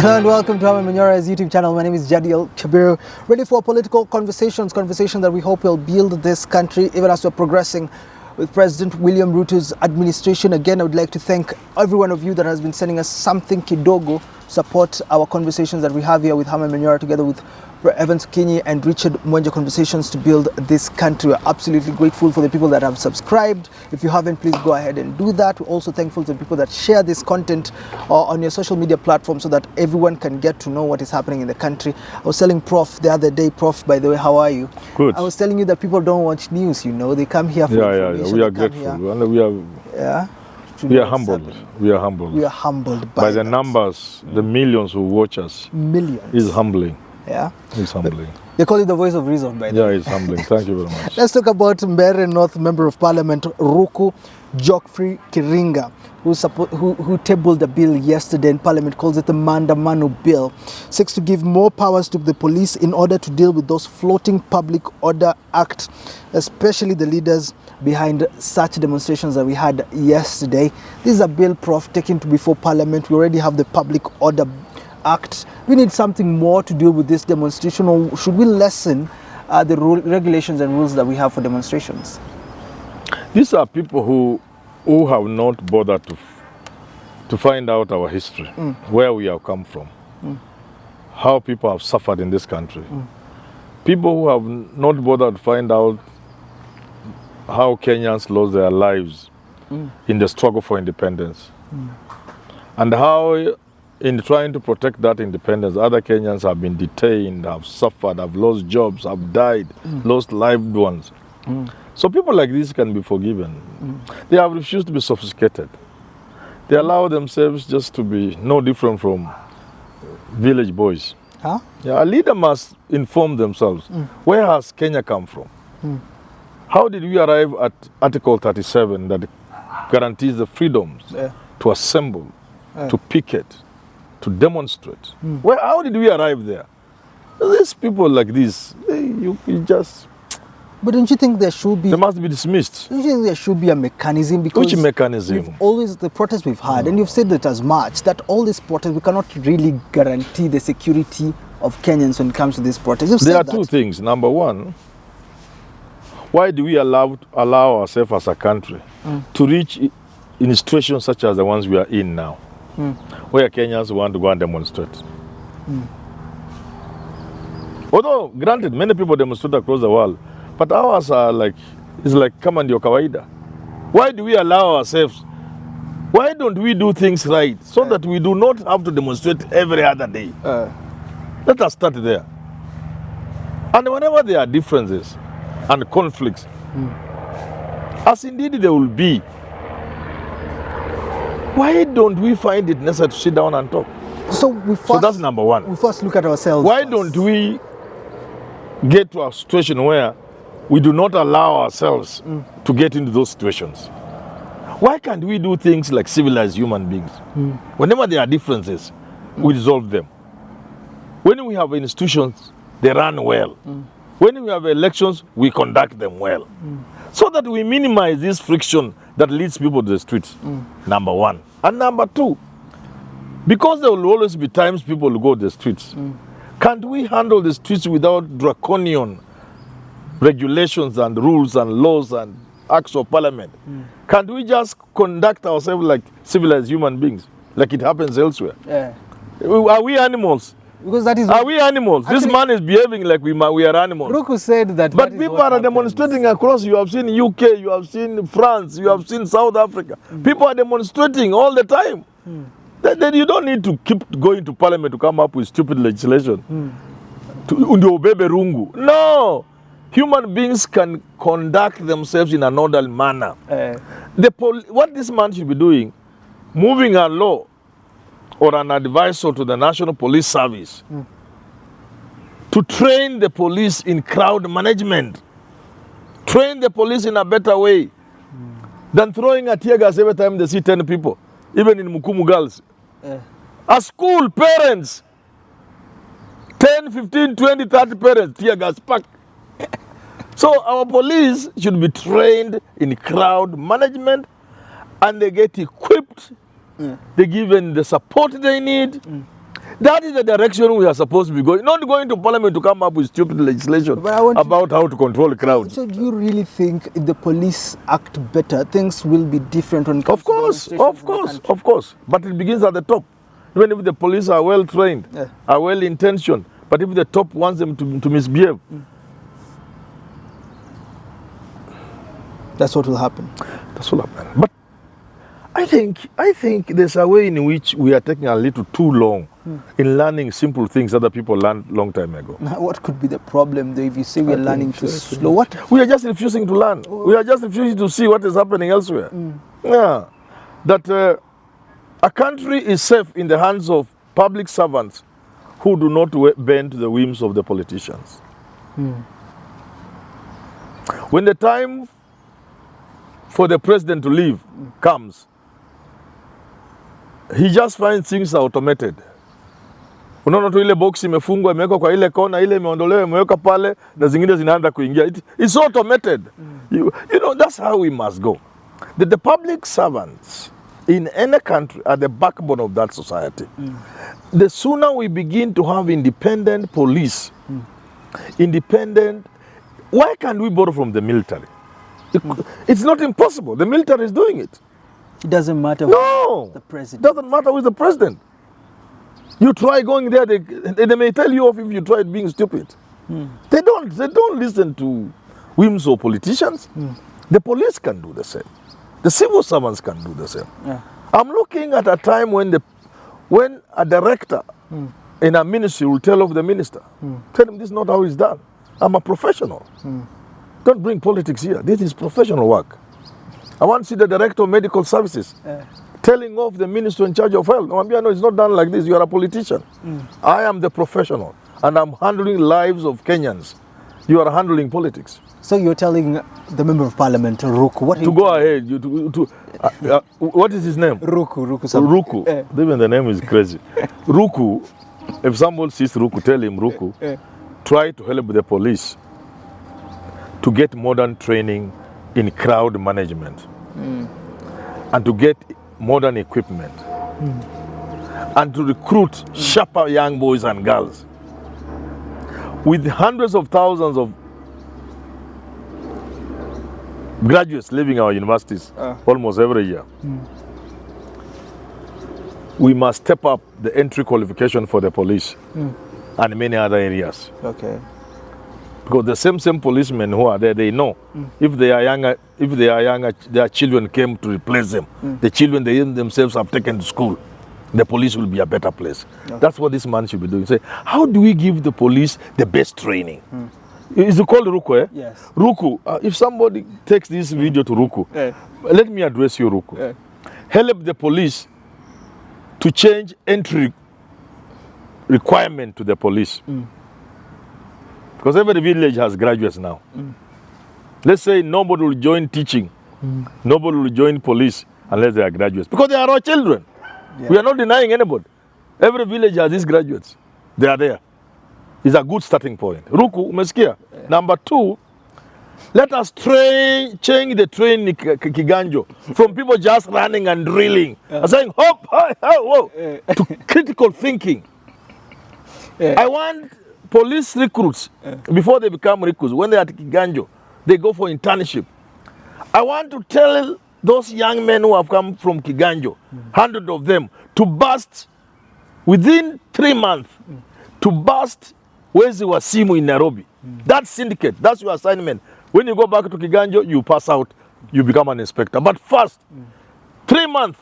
Hello and welcome to Herman Manyora's YouTube channel. My name is Jadiel Kabiru. Ready for political conversations that we hope will build this country even as we're progressing with President William Ruto's administration. Again, I would like to thank every one of you that has been sending us something kidogo, support our conversations that we have here with Herman Manyora together with Evans Kinyi and Richard Mwenja, conversations to build this country. We're absolutely grateful for the people that have subscribed. If you haven't, please go ahead and do that. We're also thankful to the people that share this content on your social media platforms so that everyone can get to know what is happening in the country. I was telling Prof the other day, Prof, by the way, how are you? Good. I was telling you that people don't watch news, you know, they come here for information. Yeah. We are grateful. And we are humbled. We are humbled. We are humbled by the numbers, the millions who watch us. Millions. Is humbling. Yeah. It's humbling. They call it the voice of reason, by the way. Yeah, it's humbling. Thank you very much. Let's talk about Mbeere North Member of Parliament, Ruku Geoffrey Kiringa, who tabled a bill yesterday in Parliament, calls it the Maandamano Bill, seeks to give more powers to the police in order to deal with those floating public order acts, especially the leaders behind such demonstrations that we had yesterday. This is a bill, Prof, taken to before Parliament. We already have the Public Order Act. We need something more to deal with this demonstration, or should we lessen the regulations and rules that we have for demonstrations? These are people who have not bothered to find out our history, where we have come from, how people have suffered in this country. People who have not bothered to find out how Kenyans lost their lives in the struggle for independence, and how in trying to protect that independence, other Kenyans have been detained, have suffered, have lost jobs, have died, lost loved ones. So people like this can be forgiven. They have refused to be sophisticated. They allow themselves just to be no different from village boys. Huh? Yeah, a leader must inform themselves. Where has Kenya come from? How did we arrive at Article 37 that guarantees the freedoms to assemble, to picket, to demonstrate? How did we arrive there? These people like this, you just... But don't you think there should be... They must be dismissed. Don't you think there should be a mechanism? Because which mechanism? We've always, the protests we've had, and you've said it as much, that all these protests, we cannot really guarantee the security of Kenyans when it comes to these protests. There are two things. Number one, why do we allow ourselves as a country to reach in situations such as the ones we are in now, where Kenyans want to go and demonstrate? Although, granted, many people demonstrate across the world, but ours are it's like kama ndio kawaida. Why do we allow ourselves? Why don't we do things right so that we do not have to demonstrate every other day? Let us start there. And whenever there are differences and conflicts, as indeed there will be, why don't we find it necessary to sit down and talk? So that's number one. We first look at ourselves. Why don't we get to a situation where we do not allow ourselves to get into those situations? Why can't we do things like civilized human beings? Whenever there are differences, we resolve them. When we have institutions, they run well. When we have elections, we conduct them well. So that we minimize this friction that leads people to the streets, number one. And number two, because there will always be times people will go to the streets, can't we handle the streets without draconian regulations and rules and laws and acts of parliament? Can't we just conduct ourselves like civilized human beings, like it happens elsewhere? Are we animals? Because that is are we animals? Actually, this man is behaving like we are animals. Ruku said that. But people are demonstrating across. You have seen UK, you have seen France, you have seen South Africa. People are demonstrating all the time. Then you don't need to keep going to parliament to come up with stupid legislation. No! Human beings can conduct themselves in an orderly manner. What this man should be doing, moving a law or an advisor to the National Police Service to train the police in crowd management, train the police in a better way than throwing a tear gas every time they see 10 people, even in Mukumu girls. A school, parents, 10, 15, 20, 30 parents, tear gas pack. So our police should be trained in crowd management, and they get equipped, they're given the support they need. That is the direction we are supposed to be going. Not going to parliament to come up with stupid legislation about how to control crowds. So do you really think if the police act better, things will be different when it comes Of course, to the of course, of course. But it begins at the top. Even if the police are well trained, are well intentioned, but if the top wants them to misbehave, that's what will happen. That's what will happen. But I think there's a way in which we are taking a little too long in learning simple things other people learned long time ago. Now, what could be the problem though if you say we are learning too slow? What? We are just refusing to learn. We are just refusing to see what is happening elsewhere. Yeah. That a country is safe in the hands of public servants who do not bend to the whims of the politicians. When the time for the president to leave comes, he just finds things are automated. Unaona tu ile box imefungwa imewekwa kwa ile kona, ile imeondolewa imeweka pale na zingine zinaanza kuingia. It's automated. You know, that's how we must go. The public servants in any country are the backbone of that society. The sooner we begin to have independent police, independent, why can't we borrow from the military? It's not impossible. The military is doing it. It doesn't matter no, the president. It doesn't matter who is the president. You try going there, they may tell you off if you try being stupid. They don't listen to whims of politicians. The police can do the same. The civil servants can do the same. I'm looking at a time when a director in a ministry will tell off the minister. Tell him this is not how it's done. I'm a professional. Don't bring politics here. This is professional work. I want to see the director of medical services telling off the minister in charge of health. No, it's not done like this. You are a politician. I am the professional, and I'm handling lives of Kenyans. You are handling politics. So you're telling the member of parliament, Ruku, what to go ahead. What is his name? Ruku. Even the name is crazy. Ruku. If someone sees Ruku, tell him Ruku. Try to help the police to get modern training in crowd management and to get modern equipment and to recruit sharper young boys and girls. With hundreds of thousands of graduates leaving our universities almost every year, we must step up the entry qualification for the police and many other areas. Okay. Because the same policemen who are there, they know if they are younger, their children came to replace them. The children they themselves have taken to school. The police will be a better place. Okay. That's what this man should be doing. Say, how do we give the police the best training? Is it called Ruku? Yes. Ruku. If somebody takes this video to Ruku, let me address you, Ruku. Help the police to change entry requirement to the police. Because every village has graduates now. Let's say nobody will join teaching, nobody will join police unless they are graduates. Because they are our children. We are not denying anybody. Every village has these graduates. They are there. It's a good starting point. Ruku, umesikia? Number 2, let us change the train in Kiganjo from people just running and drilling and saying, hop, hi, whoa, to critical thinking. I want police recruits, before they become recruits, when they are at Kiganjo, they go for internship. I want to tell those young men who have come from Kiganjo, 100 of them, to bust within 3 months, to bust Wezi Wasimu in Nairobi. That syndicate, that's your assignment. When you go back to Kiganjo, you pass out, you become an inspector. But first, 3 months,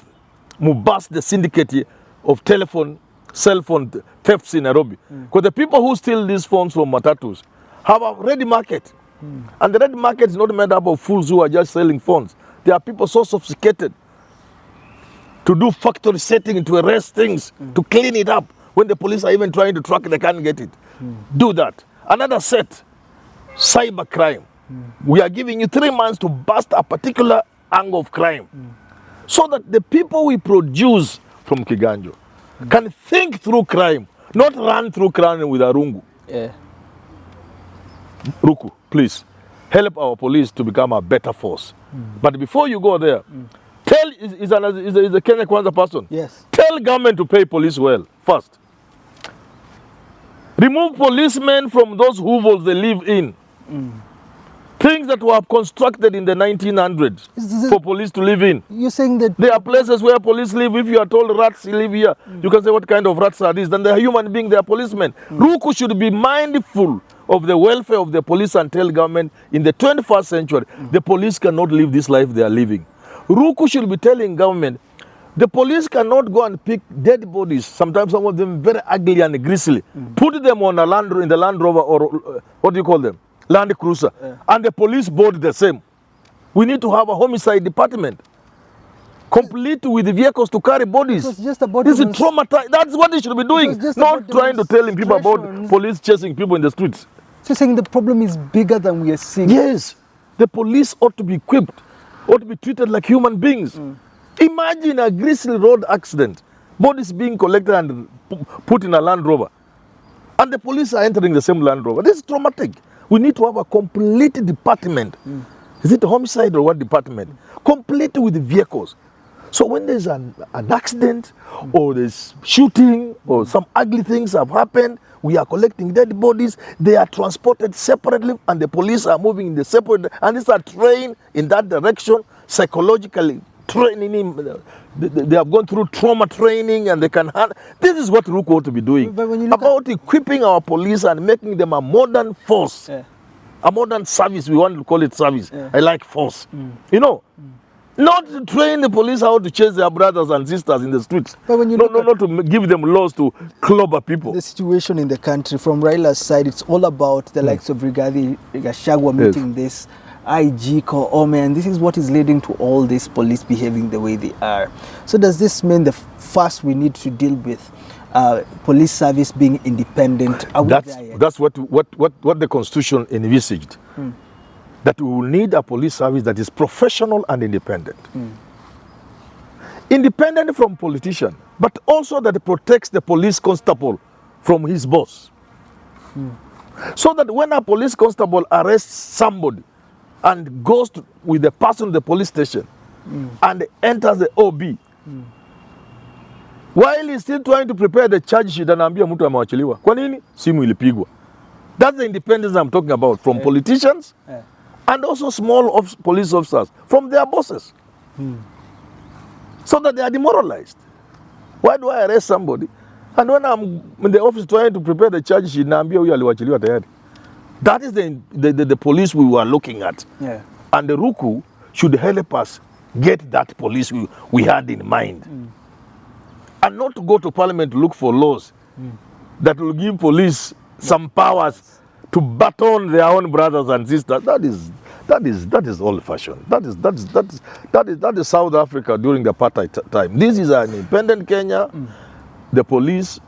you bust the syndicate of cell phone thefts in Nairobi. Because the people who steal these phones from matatus have a ready market. And the ready market is not made up of fools who are just selling phones. There are people so sophisticated to do factory setting, to arrest things, to clean it up. When the police are even trying to track it, they can't get it. Do that. Another set, cyber crime. We are giving you 3 months to bust a particular angle of crime. So that the people we produce from Kiganjo can think through crime, not run through crime with a rungu. Ruku, please, help our police to become a better force. But before you go there, tell, is a Kenya Kwanza person? Yes. Tell government to pay police well, first. Remove policemen from those hovels they live in. Things that were constructed in the 1900s for police to live in. You're saying that There are places where police live. If you are told rats live here, you can say, what kind of rats are these? Then they are human beings, they are policemen. Ruku should be mindful of the welfare of the police and tell government in the 21st century, the police cannot live this life they are living. Ruku should be telling government, the police cannot go and pick dead bodies, sometimes some of them very ugly and grisly, put them on in the Land Rover or what do you call them? Land Cruiser, and the police board the same. We need to have a homicide department, complete with vehicles to carry bodies. Just about this is traumatized. That's what they should be doing, not trying to tell people about police chasing people in the streets. So you're saying the problem is bigger than we are seeing? Yes, the police ought to be equipped, ought to be treated like human beings. Imagine a grisly road accident, bodies being collected and put in a Land Rover, and the police are entering the same Land Rover. This is traumatic. We need to have a complete department. Is it homicide or what department? Complete with vehicles. So when there's an accident or there's shooting or some ugly things have happened, we are collecting dead bodies. They are transported separately and the police are moving in the separate, and these are trained in that direction, psychologically training him. They have gone through trauma training and they can handle. This is what Ruko ought to be doing. But when you look about equipping our police and making them a modern force, a modern service. We want to call it service. I like force. You know, not to train the police how to chase their brothers and sisters in the streets. But when you not to give them laws to clobber people. The situation in the country, from Raila's side, it's all about the likes of Rigathi, Gachagua meeting this IG Ome, and this is what is leading to all this police behaving the way they are. So does this mean the first we need to deal with police service being independent? That's what the Constitution envisaged. That we will need a police service that is professional and independent. Independent from politician, but also that protects the police constable from his boss. So that when a police constable arrests somebody and goes with the person to the police station and enters the OB, while he's still trying to prepare the charge sheet, anaambia mtu amewachiliwa. Kwa nini? Simu ilipigwa. That's the independence I'm talking about from politicians and also small police officers from their bosses. So that they are demoralized. Why do I arrest somebody? And when I'm in the office trying to prepare the charge sheet, naambia huyu aliwachiliwa tayari. That is the police we were looking at. And the Ruku should help us get that police we had in mind. And not to go to parliament to look for laws that will give police some powers to baton their own brothers and sisters. That is old fashioned. That is South Africa during the apartheid time. This is an independent Kenya. The police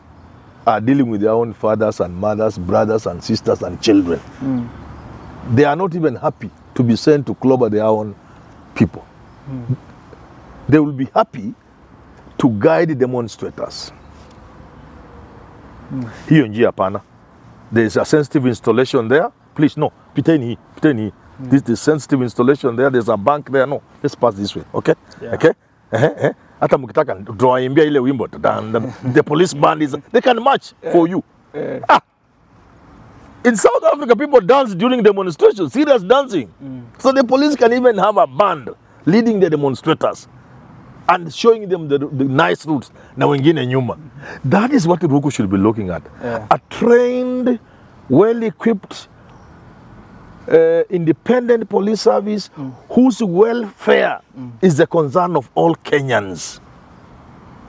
are dealing with their own fathers and mothers, brothers and sisters and children. They are not even happy to be sent to clobber their own people. They will be happy to guide demonstrators. Hiyo njia pana. There is a sensitive installation there. Please, no, piteni. This is sensitive installation there. There's a bank there. No, let's pass this way. Okay? Okay? Hata mkitaka tuwaimbia ile wimbo, the police band is, they can march for you. In South Africa, people dance during demonstrations, serious dancing. So the police can even have a band leading the demonstrators and showing them the nice routes. Na wengine nyuma. That is what Ruku should be looking at. A trained, well-equipped, independent police service whose welfare is the concern of all Kenyans.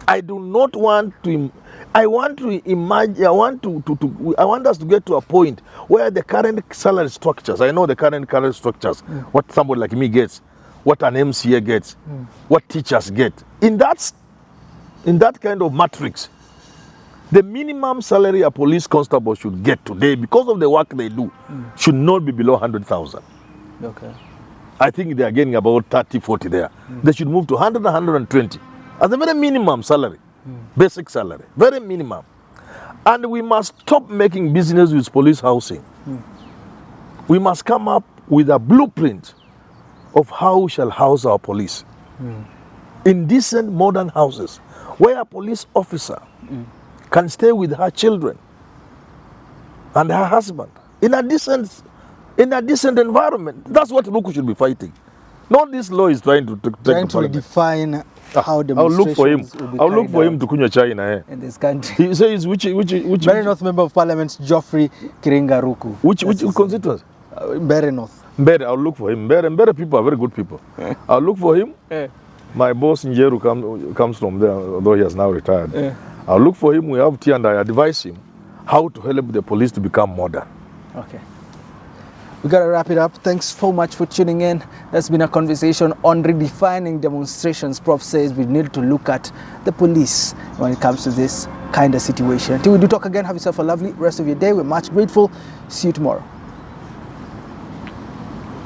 I do not want to. I want to imagine. I want us to get to a point where the current salary structures. I know the current structures. What somebody like me gets, what an MCA gets, what teachers get. In that kind of matrix, the minimum salary a police constable should get today, because of the work they do, should not be below 100,000. Okay. I think they are getting about 30, 40 there. They should move to 100, 120 as a very minimum salary, basic salary, very minimum. And we must stop making business with police housing. We must come up with a blueprint of how we shall house our police in decent modern houses where a police officer can stay with her children and her husband in a decent environment. That's what Ruku should be fighting. Not this law is trying to take Trying the to redefine how I'll look for him. demonstrations will be I'll look carried for him out to kunywa chai na in this country. He says which Very North Member of Parliament Geoffrey Kiringa Ruku. which constituency? Very North. Mbere, I'll look for him. Mbere people are very good people. I'll look for him. My boss Njeru comes from there, although he has now retired. I'll look for him. We have tea and I advise him how to help the police to become modern. Okay. We got to wrap it up. Thanks so much for tuning in. That's been a conversation on redefining demonstrations. Prof says we need to look at the police when it comes to this kind of situation. Until we do talk again, have yourself a lovely rest of your day. We're much grateful. See you tomorrow.